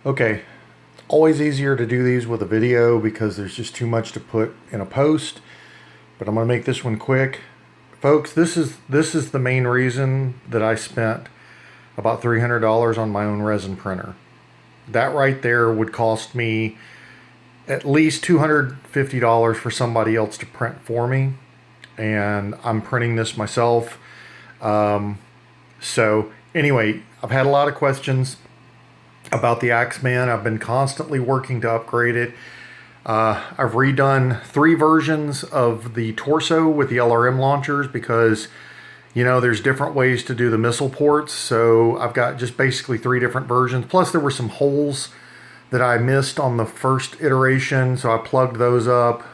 Okay, always easier to do these with a video because there's just too much to put in a post, but I'm going to make this one quick. Folks, this is the main reason that I spent about $300 on my own resin printer. That right there would cost me at least $250 for somebody else to print for me, and I'm printing this myself. So anyway, I've had a lot of questions about the Axman. I've been constantly working to upgrade it. I've redone 3 versions of the torso with the LRM launchers because, you know, there's different ways to do the missile ports. So I've got just basically 3 different versions. Plus there were some holes that I missed on the first iteration, so I plugged those up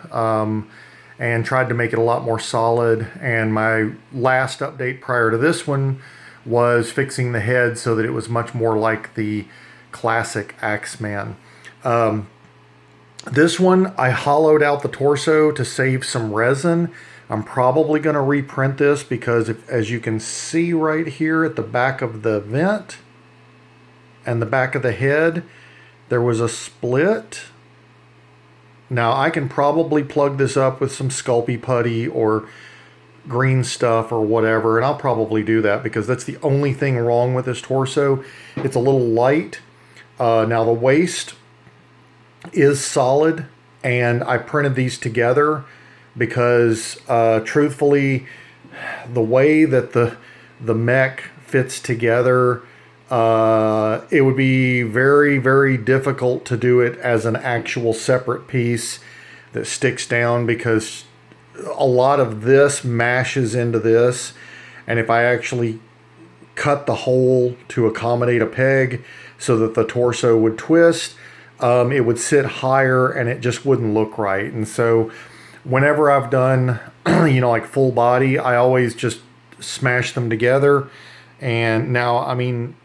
and tried to make it a lot more solid. And my last update prior to this one was fixing the head so that it was much more like the classic Axman. This one, I hollowed out the torso to save some resin. I'm probably going to reprint this because as you can see right here at the back of the vent and the back of the head, there was a split. Now I can probably plug this up with some Sculpey putty or green stuff or whatever, and I'll probably do that because that's the only thing wrong with this torso. It's a little light. Now the waist is solid, and I printed these together because truthfully, the way that the mech fits together, it would be very, very difficult to do it as an actual separate piece that sticks down because a lot of this mashes into this, and if I actually cut the hole to accommodate a peg so that the torso would twist, it would sit higher and it just wouldn't look right. And so whenever I've done you know, like full body, I always just smash them together. And now, I mean,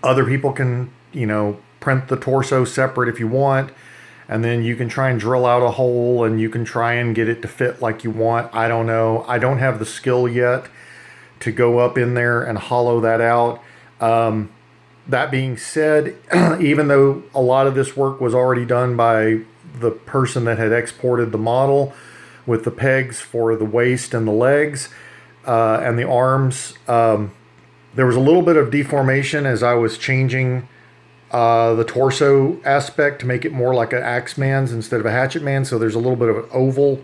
other people can, you know, print the torso separate if you want, and then you can try and drill out a hole and you can try and get it to fit like you want. I don't know. I don't have the skill yet to go up in there and hollow that out. That being said, even though a lot of this work was already done by the person that had exported the model with the pegs for the waist and the legs and the arms, there was a little bit of deformation as I was changing the torso aspect to make it more like an Axman's instead of a Hatchet Man. So there's a little bit of an oval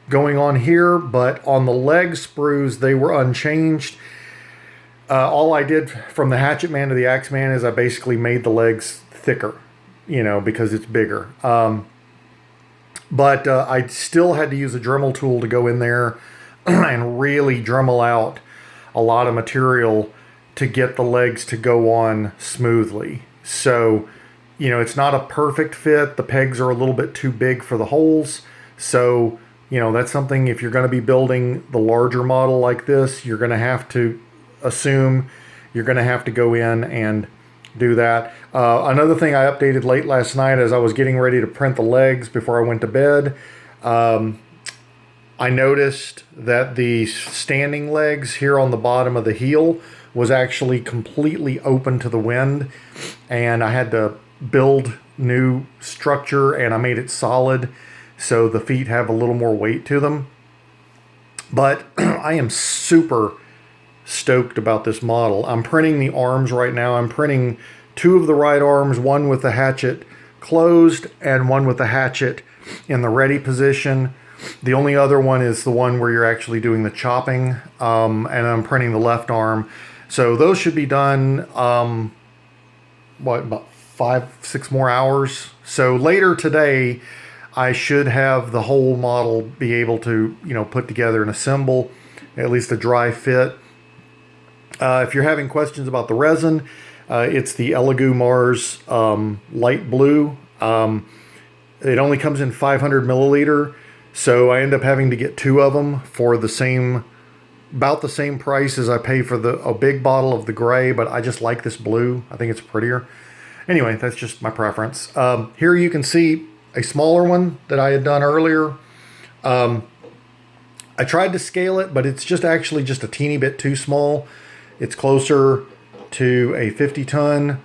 going on here, but on the leg sprues, they were unchanged. All I did from the Hatchet Man to the Axman is I basically made the legs thicker, you know, because it's bigger. But I still had to use a Dremel tool to go in there and really Dremel out a lot of material to get the legs to go on smoothly. So, you know, it's not a perfect fit. The pegs are a little bit too big for the holes. So, you know, that's something, if you're going to be building the larger model like this, you're going to have to assume you're going to have to go in and do that. Another thing I updated late last night as I was getting ready to print the legs before I went to bed, I noticed that the standing legs here on the bottom of the heel was actually completely open to the wind, and I had to build new structure, and I made it solid so the feet have a little more weight to them. But I am super stoked about this model. I'm printing the arms right now. I'm printing 2 of the right arms, one with the hatchet closed and one with the hatchet in the ready position. The only other one is the one where you're actually doing the chopping, and I'm printing the left arm. So those should be done, about 5-6 more hours. So later today, I should have the whole model be able to, you know, put together and assemble, at least a dry fit. If you're having questions about the resin, it's the Elegoo MARS light blue. It only comes in 500 milliliter, so I end up having to get 2 of them for about the same price as I pay for a big bottle of the gray, but I just like this blue. I think it's prettier. Anyway, that's just my preference. Here you can see a smaller one that I had done earlier. I tried to scale it, but it's just actually just a teeny bit too small. It's closer to a 50-ton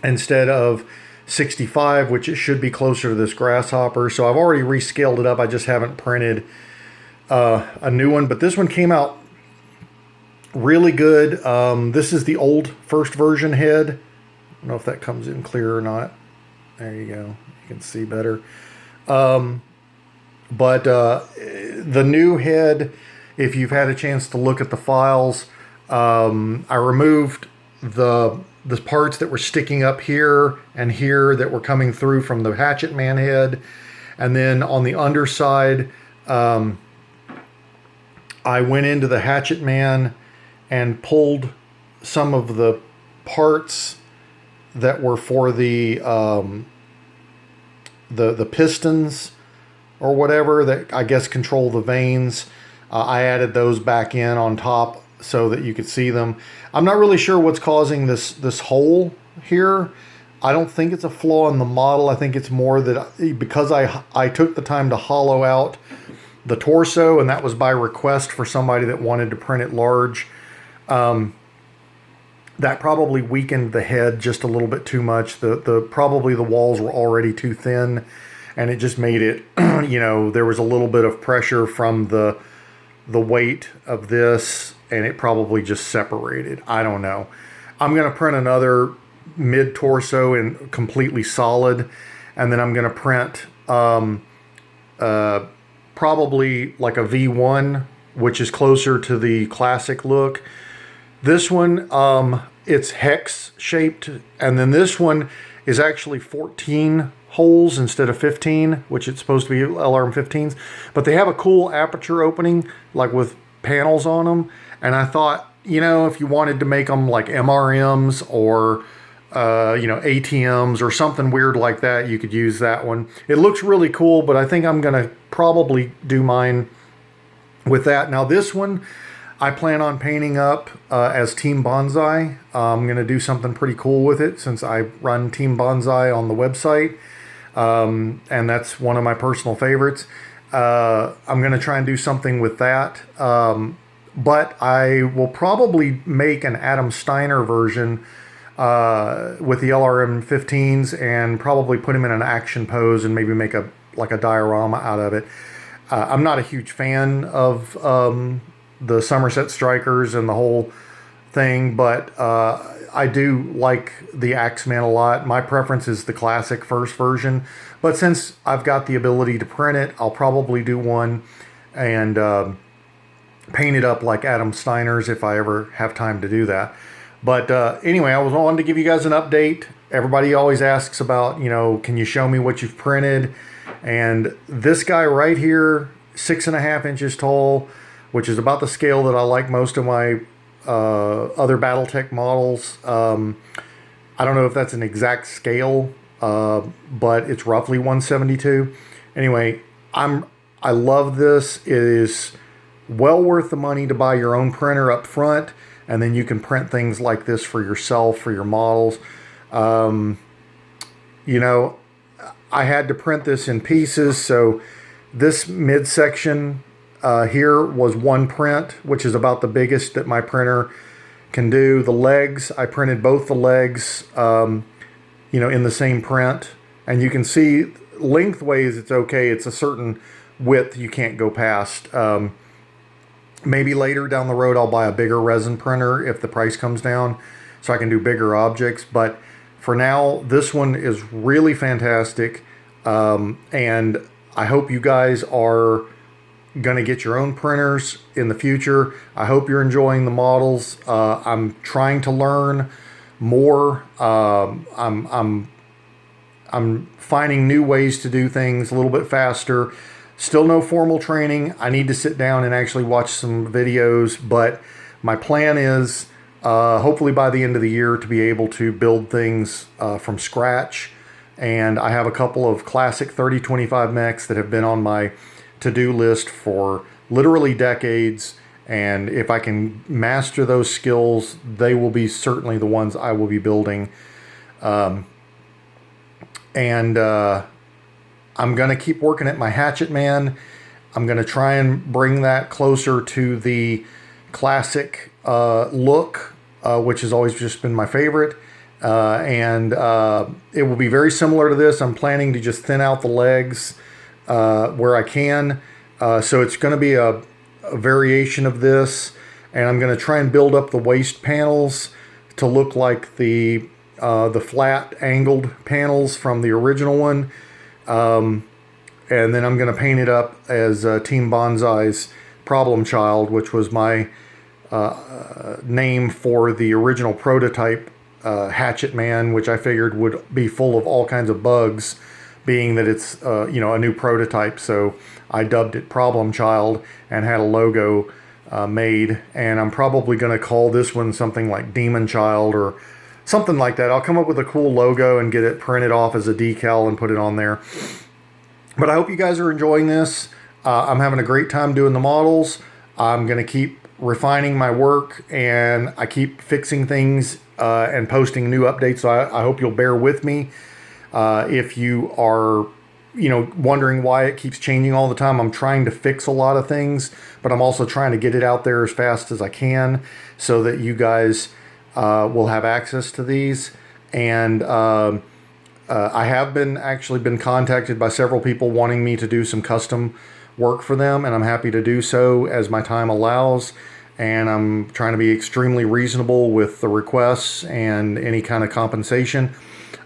instead of 65, which it should be closer to this grasshopper. So I've already rescaled it up. I just haven't printed a new one, but this one came out really good. This is the old first version head. I don't know if that comes in clear or not. There you go. You can see better. But the new head, if you've had a chance to look at the files, I removed the parts that were sticking up here and here that were coming through from the Hatchet Man head. And then on the underside, I went into the Hatchet Man and pulled some of the parts that were for the pistons or whatever that I guess control the vanes. I added those back in on top so that you could see them. I'm not really sure what's causing this hole here. I don't think it's a flaw in the model. I think it's more that because I took the time to hollow out the torso, and that was by request for somebody that wanted to print it large. That probably weakened the head just a little bit too much. Probably the walls were already too thin, and it just made it, you know, there was a little bit of pressure from the weight of this, and it probably just separated. I don't know. I'm going to print another mid-torso and completely solid, and then I'm going to print probably like a V1, which is closer to the classic look. This one, it's hex shaped, and then this one is actually 14 holes instead of 15, which it's supposed to be LRM 15s, but they have a cool aperture opening, like with panels on them. And I thought, you know, if you wanted to make them like MRMs or you know, ATMs or something weird like that, you could use that one. It looks really cool, but I think I'm gonna probably do mine with that. Now this one I plan on painting up as Team Bonsai. I'm gonna do something pretty cool with it since I run Team Bonsai on the website, and that's one of my personal favorites. I'm gonna try and do something with that, but I will probably make an Adam Steiner version with the LRM 15s and probably put him in an action pose and maybe make a diorama out of it. I'm not a huge fan of the Somerset Strikers and the whole thing, but I do like the Axman a lot. My preference is the classic first version, but since I've got the ability to print it, I'll probably do one and paint it up like Adam Steiner's if I ever have time to do that. But anyway, I wanted to give you guys an update. Everybody always asks about, you know, can you show me what you've printed? And this guy right here, 6.5 inches tall, which is about the scale that I like most of my other Battletech models. I don't know if that's an exact scale, but it's roughly 172. Anyway, I love this. It is well worth the money to buy your own printer up front, and then you can print things like this for yourself, for your models. You know, I had to print this in pieces, so this midsection here was one print, which is about the biggest that my printer can do. The legs, I printed both the legs, you know, in the same print. And you can see lengthways, it's okay. It's a certain width you can't go past. Maybe later down the road, I'll buy a bigger resin printer if the price comes down so I can do bigger objects. But for now, this one is really fantastic. And I hope you guys are going to get your own printers in the future. I hope you're enjoying the models. I'm trying to learn more. I'm finding new ways to do things a little bit faster. Still no formal training. I need to sit down and actually watch some videos, but my plan is hopefully by the end of the year to be able to build things from scratch. And I have a couple of classic 3025 mechs that have been on my to-do list for literally decades, and if I can master those skills, they will be certainly the ones I will be building. I'm going to keep working at my Hatchet Man. I'm going to try and bring that closer to the classic look, which has always just been my favorite. It will be very similar to this. I'm planning to just thin out the legs where I can. So it's going to be a variation of this, and I'm going to try and build up the waist panels to look like the flat angled panels from the original one. And then I'm going to paint it up as Team Bonsai's Problem Child, which was my name for the original prototype Hatchet Man, which I figured would be full of all kinds of bugs, being that it's a new prototype. So I dubbed it Problem Child and had a logo made, and I'm probably going to call this one something like Demon Child or something like that. I'll come up with a cool logo and get it printed off as a decal and put it on there. But I hope you guys are enjoying this. I'm having a great time doing the models. I'm going to keep refining my work, and I keep fixing things and posting new updates. So I hope you'll bear with me. If you are, wondering why it keeps changing all the time, I'm trying to fix a lot of things, but I'm also trying to get it out there as fast as I can so that you guys will have access to these. And I have actually been contacted by several people wanting me to do some custom work for them, and I'm happy to do so as my time allows. And I'm trying to be extremely reasonable with the requests and any kind of compensation.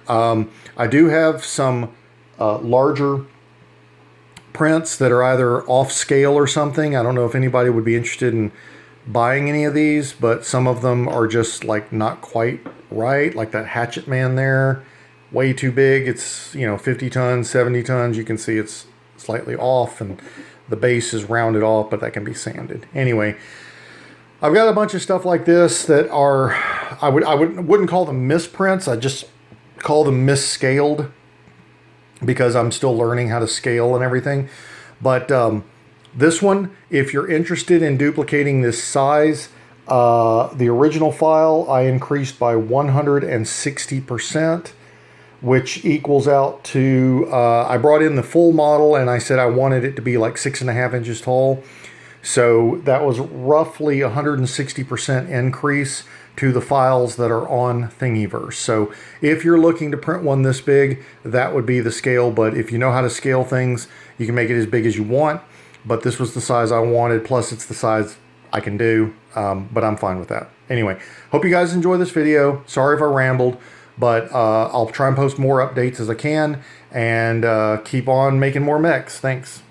I do have some larger prints that are either off scale or something. I don't know if anybody would be interested in buying any of these, but some of them are just like not quite right, like that Hatchet Man there. Way too big. It's 50 tons, 70 tons. You can see it's slightly off, and the base is rounded off, but that can be sanded. Anyway, I've got a bunch of stuff like this that are, I wouldn't call them misprints. I just call them misscaled because I'm still learning how to scale and everything. But this one, if you're interested in duplicating this size, the original file I increased by 160%, which equals out to, I brought in the full model and I said I wanted it to be like 6.5 inches tall. So that was roughly 160% increase to the files that are on Thingiverse. So if you're looking to print one this big, that would be the scale. But if you know how to scale things, you can make it as big as you want. But this was the size I wanted, plus it's the size I can do, but I'm fine with that. Anyway, hope you guys enjoy this video. Sorry if I rambled, but I'll try and post more updates as I can, and keep on making more mechs. Thanks.